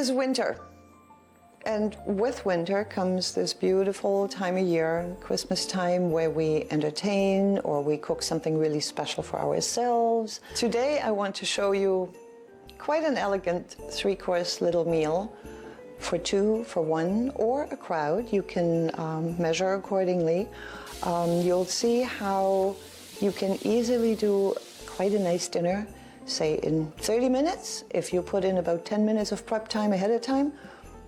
is winter. And with winter comes this beautiful time of year, Christmas time, where we entertain or we cook something really special for ourselves. Today I want to show you quite an elegant three-course little meal for two, for one, or a crowd. You can measure accordingly. You'll see how you can easily do quite a nice dinner, say in 30 minutes, if you put in about 10 minutes of prep time ahead of time.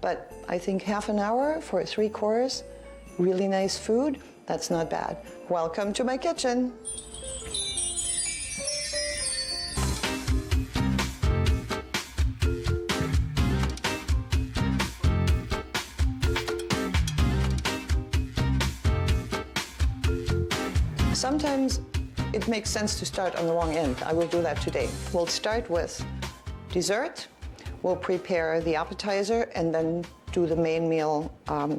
But I think half an hour for a three-course, really nice food, that's not bad. Welcome to my kitchen. Sometimes it makes sense to start on the wrong end. I will do that today. We'll start with dessert. We'll prepare the appetizer and then do the main meal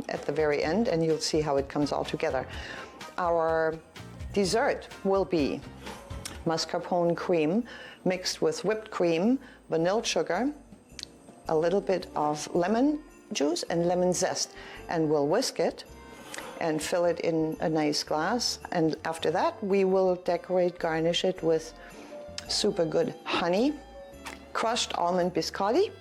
at the very end, and you'll see how it comes all together. Our dessert will be mascarpone cream mixed with whipped cream, vanilla sugar, a little bit of lemon juice and lemon zest, and we'll whisk it and fill it in a nice glass. And after that, we will decorate, garnish it with super good honey, crushed almond biscotti,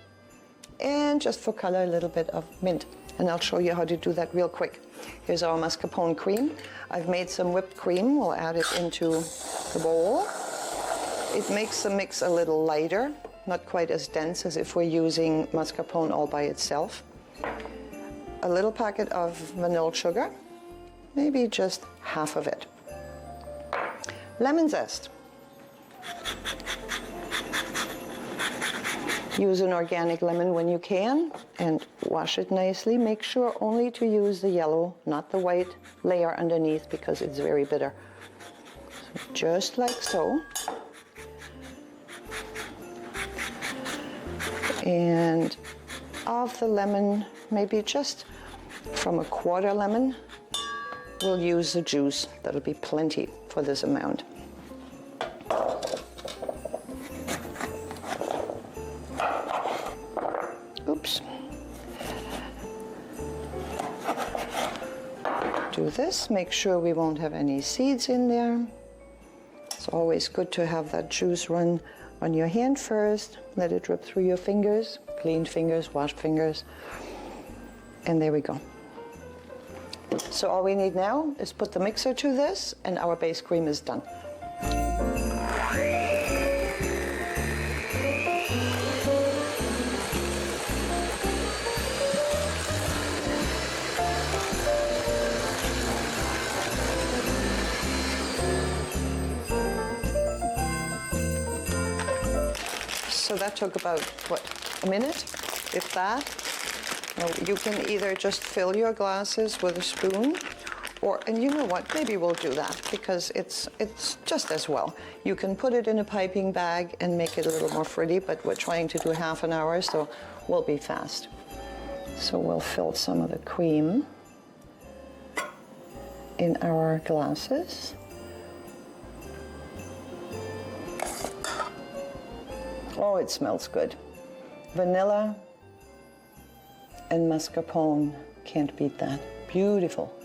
and just for color, a little bit of mint. And I'll show you how to do that real quick. Here's our mascarpone cream. I've made some whipped cream. We'll add it into the bowl. It makes the mix a little lighter, not quite as dense as if we're using mascarpone all by itself. A little packet of vanilla sugar, maybe just half of it. Lemon zest. Use an organic lemon when you can and wash it nicely. Make sure only to use the yellow, not the white layer underneath, because it's very bitter. So just like so. And of the lemon, maybe just from a quarter lemon, we'll use the juice. That'll be plenty for this amount. Oops. Do this, make sure we won't have any seeds in there. It's always good to have that juice run on your hand first. Let it drip through your fingers, cleaned fingers, washed fingers. And there we go. So all we need now is put the mixer to this, and our base cream is done. So that took about, what, a minute, if that. Now you can either just fill your glasses with a spoon, and you know what, maybe we'll do that, because it's just as well. You can put it in a piping bag and make it a little more fruity, but we're trying to do half an hour, so we'll be fast. So we'll fill some of the cream in our glasses. Oh, it smells good. Vanilla and mascarpone, can't beat that. Beautiful.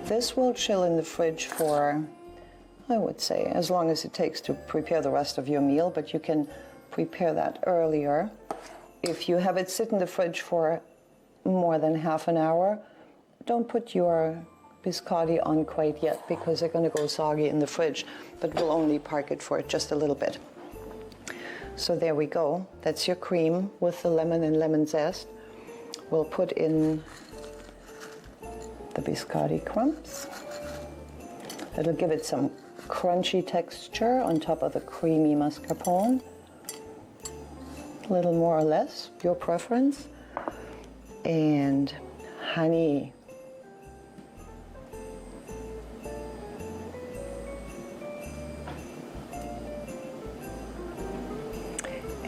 This will chill in the fridge for, I would say, as long as it takes to prepare the rest of your meal, but you can prepare that earlier. If you have it sit in the fridge for more than half an hour, don't put your biscotti on quite yet, because they're going to go soggy in the fridge, but we'll only park it for just a little bit. So there we go. That's your cream with the lemon and lemon zest. We'll put in the biscotti crumbs. It'll give it some crunchy texture on top of the creamy mascarpone. A little more or less, your preference. And honey.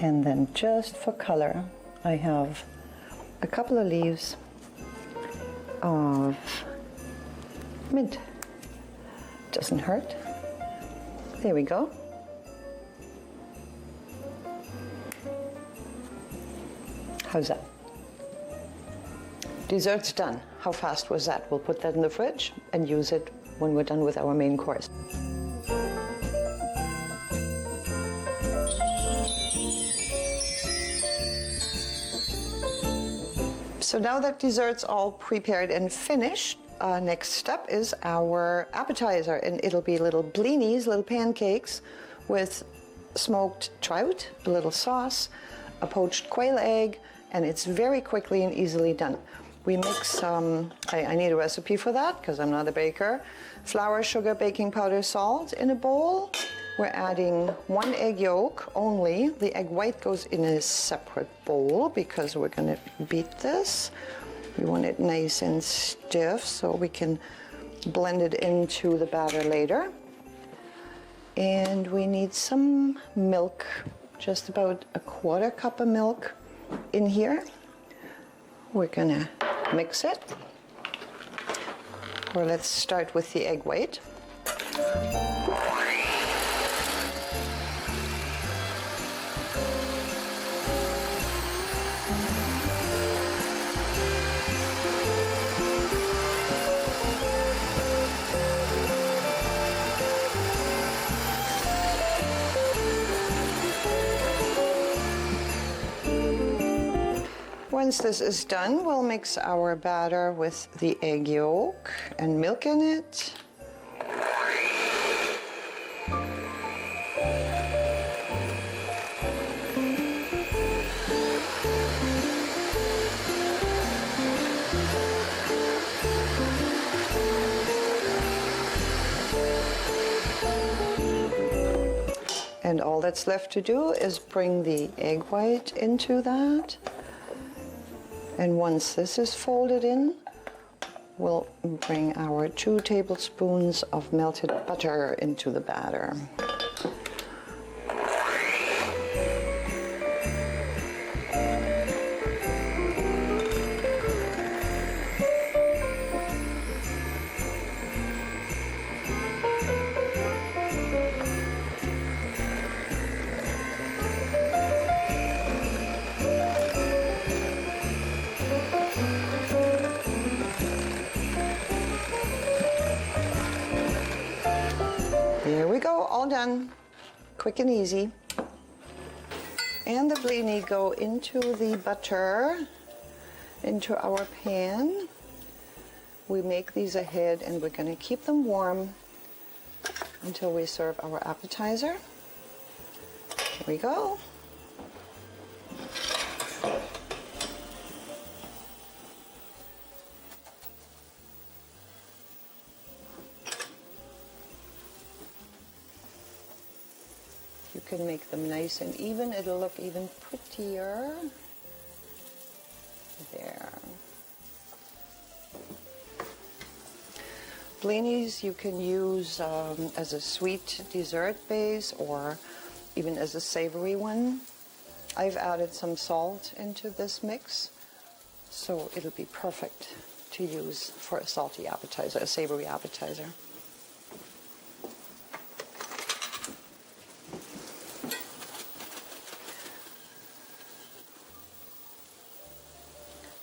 And then just for color, I have a couple of leaves of mint. Doesn't hurt. There we go. How's that? Dessert's done. How fast was that? We'll put that in the fridge and use it when we're done with our main course. So now that dessert's all prepared and finished, next step is our appetizer, and it'll be little blinis, little pancakes with smoked trout, a little sauce, a poached quail egg, and it's very quickly and easily done. We mix, I need a recipe for that because I'm not a baker, flour, sugar, baking powder, salt in a bowl. We're adding 1 egg yolk only. The egg white goes in a separate bowl because we're going to beat this. We want it nice and stiff so we can blend it into the batter later. And we need some milk, just about a 1/4 cup of milk in here. We're going to mix it. Or let's start with the egg white. Once this is done, we'll mix our batter with the egg yolk and milk in it. And all that's left to do is bring the egg white into that. And once this is folded in, we'll bring our 2 tablespoons of melted butter into the batter. There we go, all done. Quick and easy. And the blini go into the butter, into our pan. We make these ahead and we're going to keep them warm until we serve our appetizer. Here we go. You can make them nice and even. It'll look even prettier. There. Blinis you can use as a sweet dessert base or even as a savory one. I've added some salt into this mix, so it'll be perfect to use for a salty appetizer, a savory appetizer.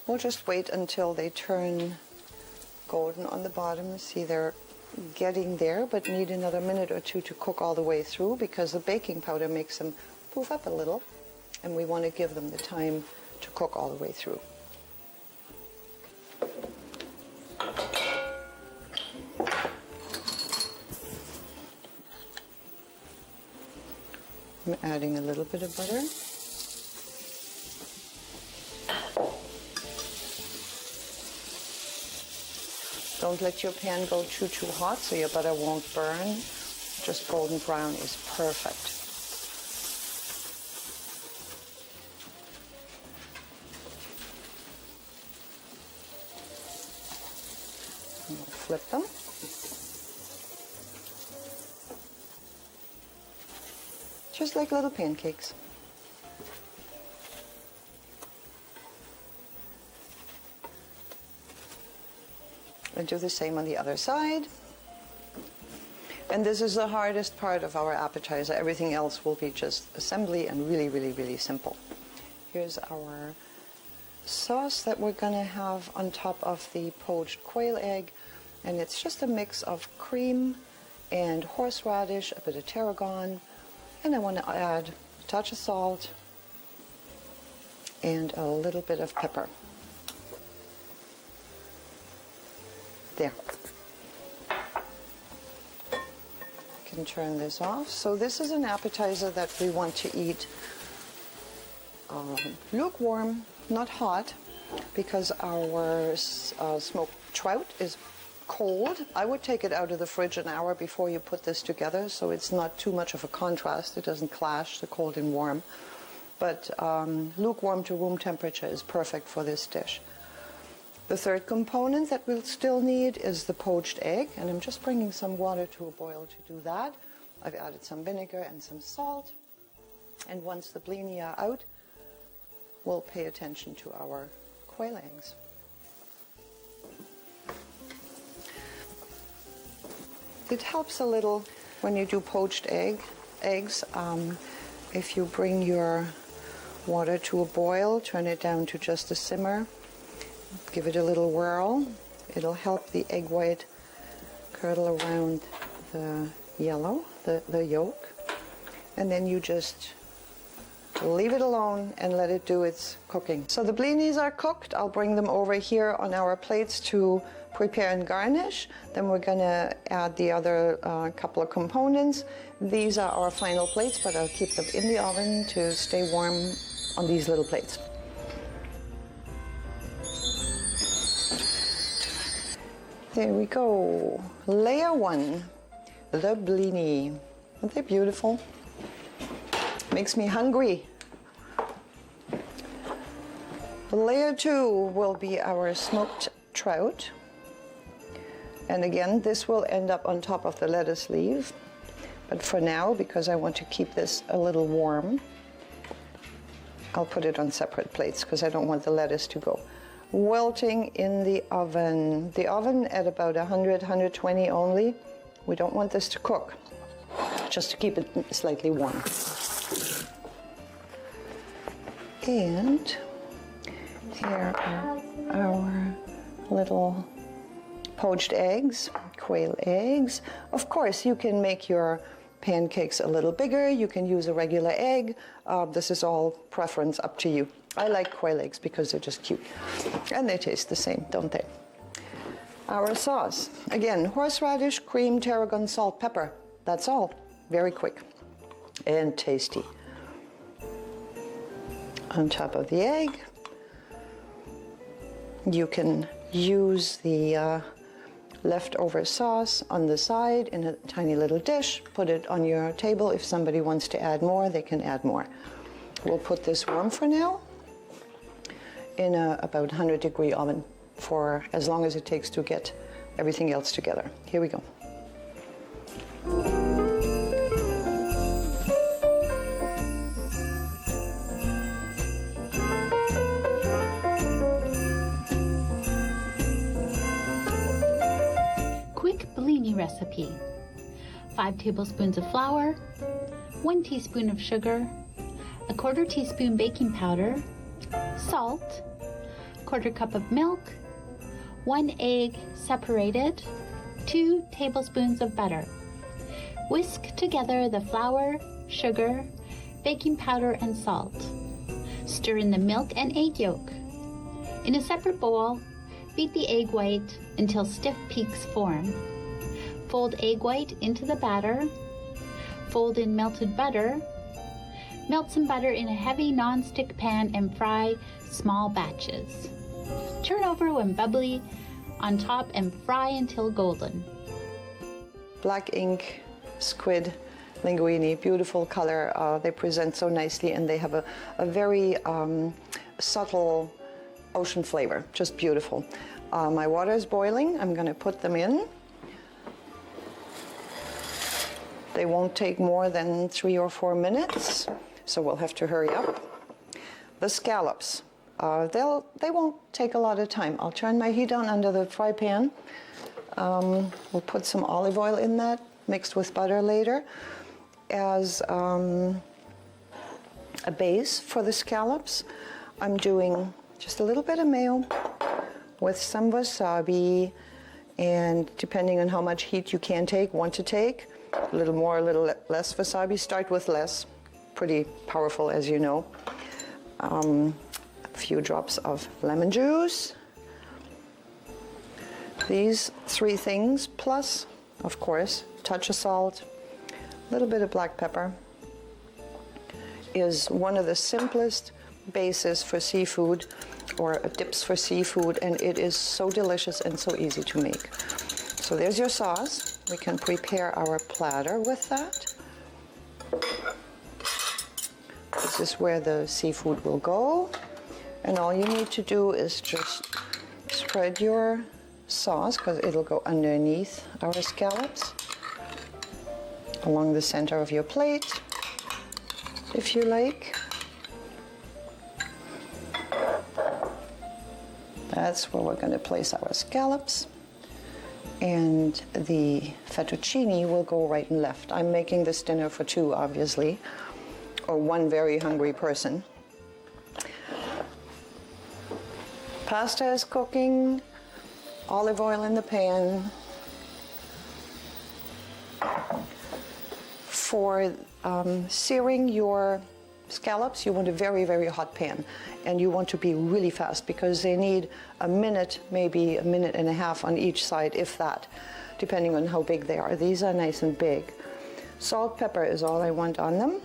We'll just wait until they turn golden on the bottom. See, they're getting there, but need another minute or 2 to cook all the way through because the baking powder makes them poof up a little, and we want to give them the time to cook all the way through. I'm adding a little bit of butter. Don't let your pan go too hot so your butter won't burn. Just golden brown is perfect. And we'll flip them. Just like little pancakes. And do the same on the other side. And this is the hardest part of our appetizer. Everything else will be just assembly and really, really, really simple. Here's our sauce that we're going to have on top of the poached quail egg, and it's just a mix of cream and horseradish, a bit of tarragon, and I want to add a touch of salt and a little bit of pepper. There. Can turn this off. So this is an appetizer that we want to eat lukewarm, not hot, because our smoked trout is cold. I would take it out of the fridge an hour before you put this together, so it's not too much of a contrast. It doesn't clash, the cold and warm. But lukewarm to room temperature is perfect for this dish. The third component that we'll still need is the poached egg, and I'm just bringing some water to a boil to do that. I've added some vinegar and some salt, and once the blini are out, we'll pay attention to our quail eggs. It helps a little when you do poached eggs. If you bring your water to a boil, turn it down to just a simmer, give it a little whirl. It'll help the egg white curdle around the yellow, the yolk. And then you just leave it alone and let it do its cooking. So the blinis are cooked. I'll bring them over here on our plates to prepare and garnish. Then we're going to add the other couple of components. These are our final plates, but I'll keep them in the oven to stay warm on these little plates. There we go. Layer one, the blini. Aren't they beautiful? Makes me hungry. Layer two will be our smoked trout. And again, this will end up on top of the lettuce leaf. But for now, because I want to keep this a little warm, I'll put it on separate plates because I don't want the lettuce to go wilting in the oven. The oven at about 100, 120 only. We don't want this to cook, just to keep it slightly warm. And here are our little poached eggs, quail eggs. Of course, you can make your pancakes a little bigger. You can use a regular egg. This is all preference, up to you. I like quail eggs because they're just cute. And they taste the same, don't they? Our sauce. Again, horseradish, cream, tarragon, salt, pepper. That's all. Very quick and tasty. On top of the egg, you can use the leftover sauce on the side in a tiny little dish. Put it on your table. If somebody wants to add more, they can add more. We'll put this warm for now in a about 100-degree oven for as long as it takes to get everything else together. Here we go. Quick blini recipe. 5 tablespoons of flour, 1 teaspoon of sugar, 1/4 teaspoon baking powder, salt, 1/4 cup of milk, 1 egg separated, 2 tablespoons of butter. Whisk together the flour, sugar, baking powder, and salt. Stir in the milk and egg yolk. In a separate bowl, beat the egg white until stiff peaks form. Fold egg white into the batter. Fold in melted butter. Melt some butter in a heavy non-stick pan and fry small batches. Turn over when bubbly on top and fry until golden. Black ink squid linguine, beautiful color. They present so nicely, and they have a very subtle ocean flavor, just beautiful. My water is boiling. I'm going to put them in. They won't take more than 3 or 4 minutes, so we'll have to hurry up. The scallops, they won't take a lot of time. I'll turn my heat on under the fry pan. We'll put some olive oil in that, mixed with butter later, as a base for the scallops. I'm doing just a little bit of mayo with some wasabi, and depending on how much heat you want to take, a little more, a little less wasabi. Start with less, pretty powerful as you know. A few drops of lemon juice. These 3 things, plus, of course, touch of salt, a little bit of black pepper, is one of the simplest bases for seafood or dips for seafood, and it is so delicious and so easy to make. So there's your sauce. We can prepare our platter with that. This is where the seafood will go. And all you need to do is just spread your sauce, because it'll go underneath our scallops, along the center of your plate, if you like. That's where we're going to place our scallops. And the fettuccine will go right and left. I'm making this dinner for 2, obviously, or 1 very hungry person. Pasta is cooking, olive oil in the pan. For searing your scallops, you want a very, very hot pan, and you want to be really fast because they need a minute, maybe a minute and a half on each side, if that, depending on how big they are. These are nice and big. Salt, pepper is all I want on them.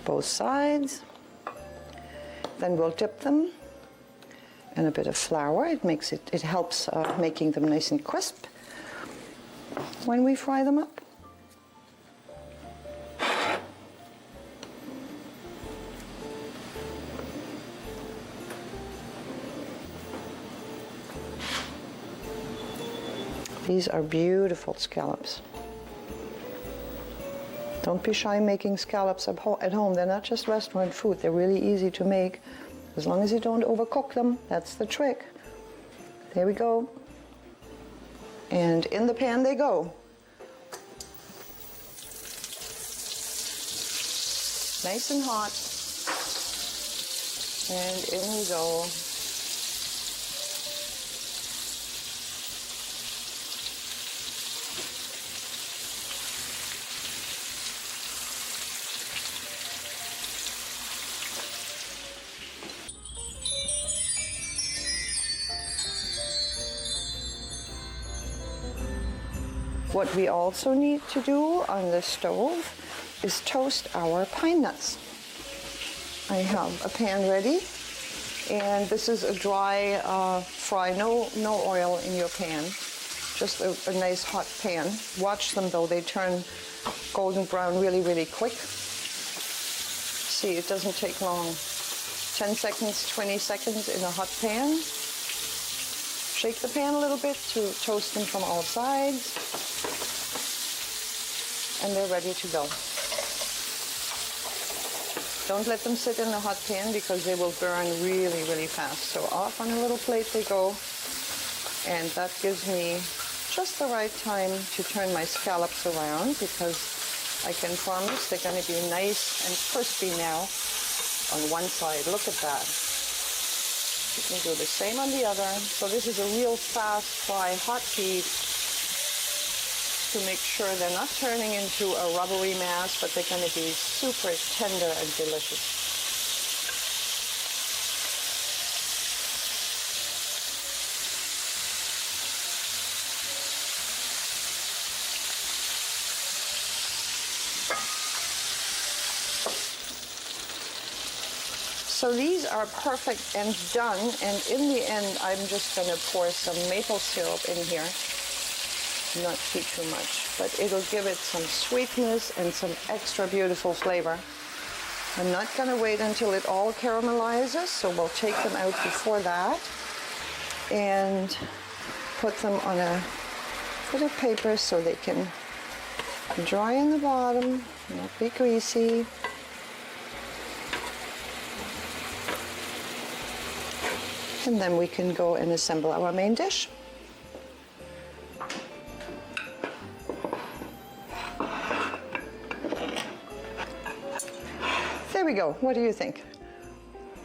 Both sides. Then we'll dip them in a bit of flour. It helps making them nice and crisp when we fry them up. These are beautiful scallops. Don't be shy making scallops at home. They're not just restaurant food. They're really easy to make. As long as you don't overcook them, that's the trick. There we go. And in the pan they go. Nice and hot. And in we go. What we also need to do on the stove is toast our pine nuts. I have a pan ready, and this is a dry fry, no oil in your pan, just a nice hot pan. Watch them though, they turn golden brown really, really quick. See, it doesn't take long. 10 seconds, 20 seconds in a hot pan. Shake the pan a little bit to toast them from all sides. And they're ready to go. Don't let them sit in the hot pan because they will burn really, really fast. So off on a little plate they go. And that gives me just the right time to turn my scallops around, because I can promise they're going to be nice and crispy now on one side. Look at that. You can do the same on the other. So this is a real fast fry, hot heat, to make sure they're not turning into a rubbery mass, but they're going to be super tender and delicious. So these are perfect and done, and in the end I'm just going to pour some maple syrup in here. Not too much, but it'll give it some sweetness and some extra beautiful flavor. I'm not going to wait until it all caramelizes, so we'll take them out before that and put them on a bit of paper so they can dry in the bottom, not be greasy. And then we can go and assemble our main dish. There we go. What do you think?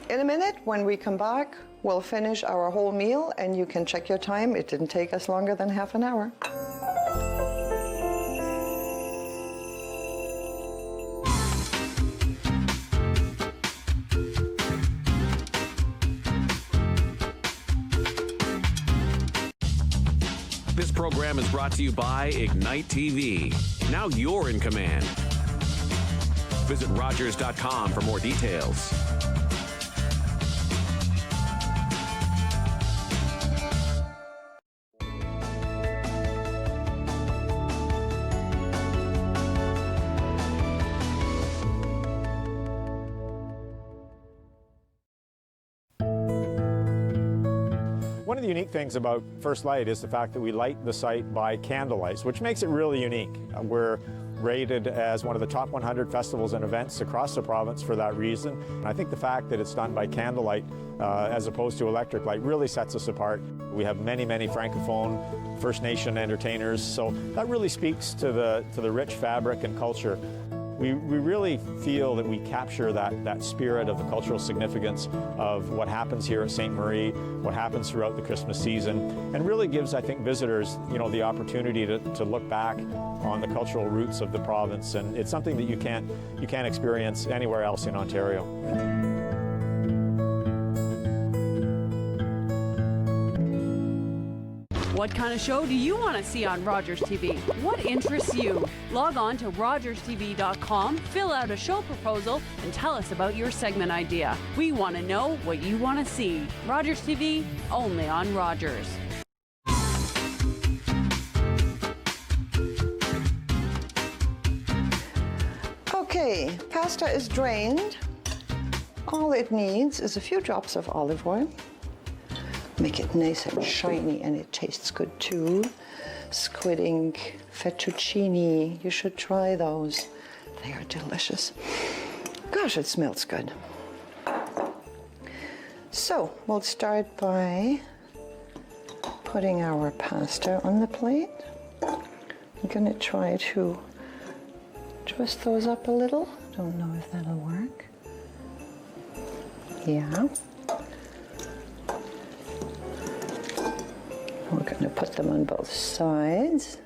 In a minute, when we come back, we'll finish our whole meal and you can check your time. It didn't take us longer than half an hour. This program is brought to you by Ignite TV. Now you're in command. Visit Rogers.com for more details. One of the unique things about First Light is the fact that we light the site by candlelight, which makes it really unique. We're rated as one of the top 100 festivals and events across the province for that reason. And I think the fact that it's done by candlelight as opposed to electric light really sets us apart. We have many, many Francophone First Nation entertainers, so that really speaks to the rich fabric and culture. We really feel that we capture that spirit of the cultural significance of what happens here at Ste. Marie, what happens throughout the Christmas season, and really gives, I think, visitors, the opportunity to look back on the cultural roots of the province. And it's something that you can't experience anywhere else in Ontario. What kind of show do you want to see on Rogers TV? What interests you? Log on to rogerstv.com, fill out a show proposal, and tell us about your segment idea. We want to know what you want to see. Rogers TV, only on Rogers. Okay, pasta is drained. All it needs is a few drops of olive oil. Make it nice and shiny, and it tastes good too. Squid ink, fettuccine, you should try those. They are delicious. Gosh, it smells good. So we'll start by putting our pasta on the plate. I'm gonna try to twist those up a little. Don't know if that'll work. Yeah. We're going to put them on both sides.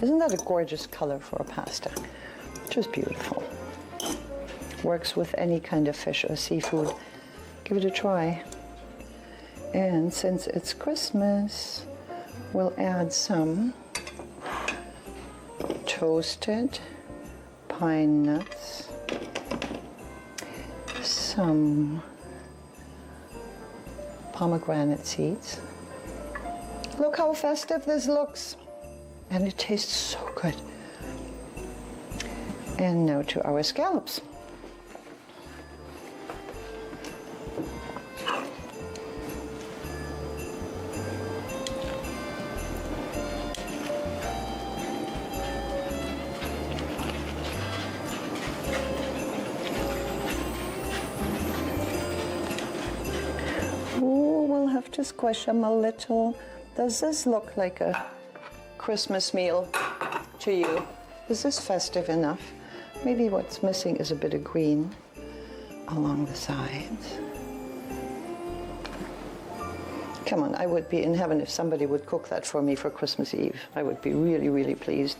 Isn't that a gorgeous color for a pasta? Just beautiful. Works with any kind of fish or seafood. Give it a try. And since it's Christmas, we'll add some toasted pine nuts, some pomegranate seeds. Look how festive this looks, and it tastes so good. And now to our scallops. We'll have to squish them a little. Does this look like a Christmas meal to you? Is this festive enough? Maybe what's missing is a bit of green along the sides. Come on, I would be in heaven if somebody would cook that for me for Christmas Eve. I would be really, really pleased.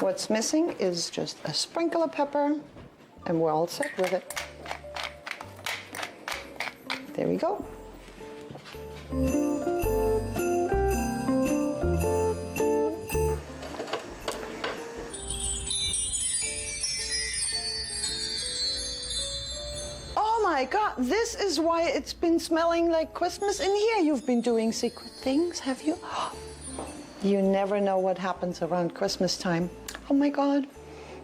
What's missing is just a sprinkle of pepper, and we're all set with it. There we go. Oh my God, this is why it's been smelling like Christmas in here. You've been doing secret things, have you? You never know what happens around Christmas time. Oh my God,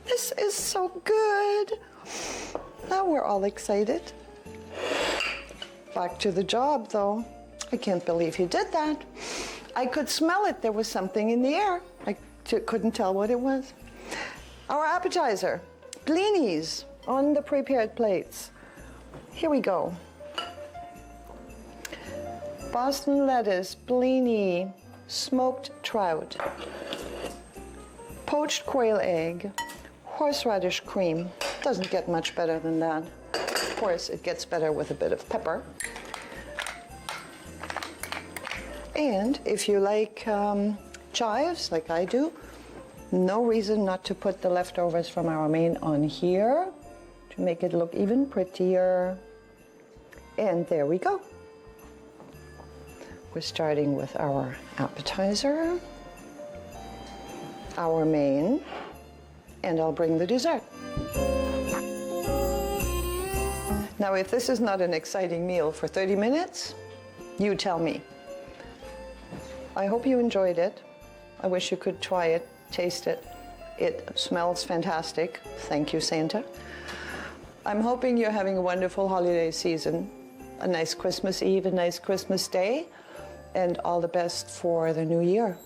this is so good. Now we're all excited. Back to the job, though. I can't believe he did that. I could smell it. There was something in the air. I couldn't tell what it was. Our appetizer, blinis on the prepared plates. Here we go. Boston lettuce, blini, smoked trout, poached quail egg, horseradish cream. Doesn't get much better than that. Of course, it gets better with a bit of pepper. And if you like chives, like I do, no reason not to put the leftovers from our main on here to make it look even prettier. And there we go. We're starting with our appetizer, our main, and I'll bring the dessert. Now, if this is not an exciting meal for 30 minutes, you tell me. I hope you enjoyed it. I wish you could try it, taste it. It smells fantastic. Thank you, Santa. I'm hoping you're having a wonderful holiday season, a nice Christmas Eve, a nice Christmas Day, and all the best for the new year.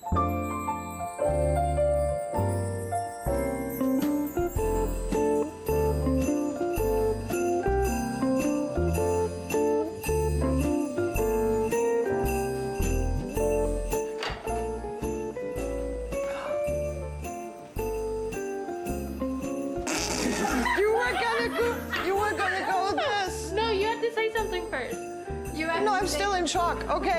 You were gonna go with this. No, you have to say something first. No, I'm still in shock. Okay.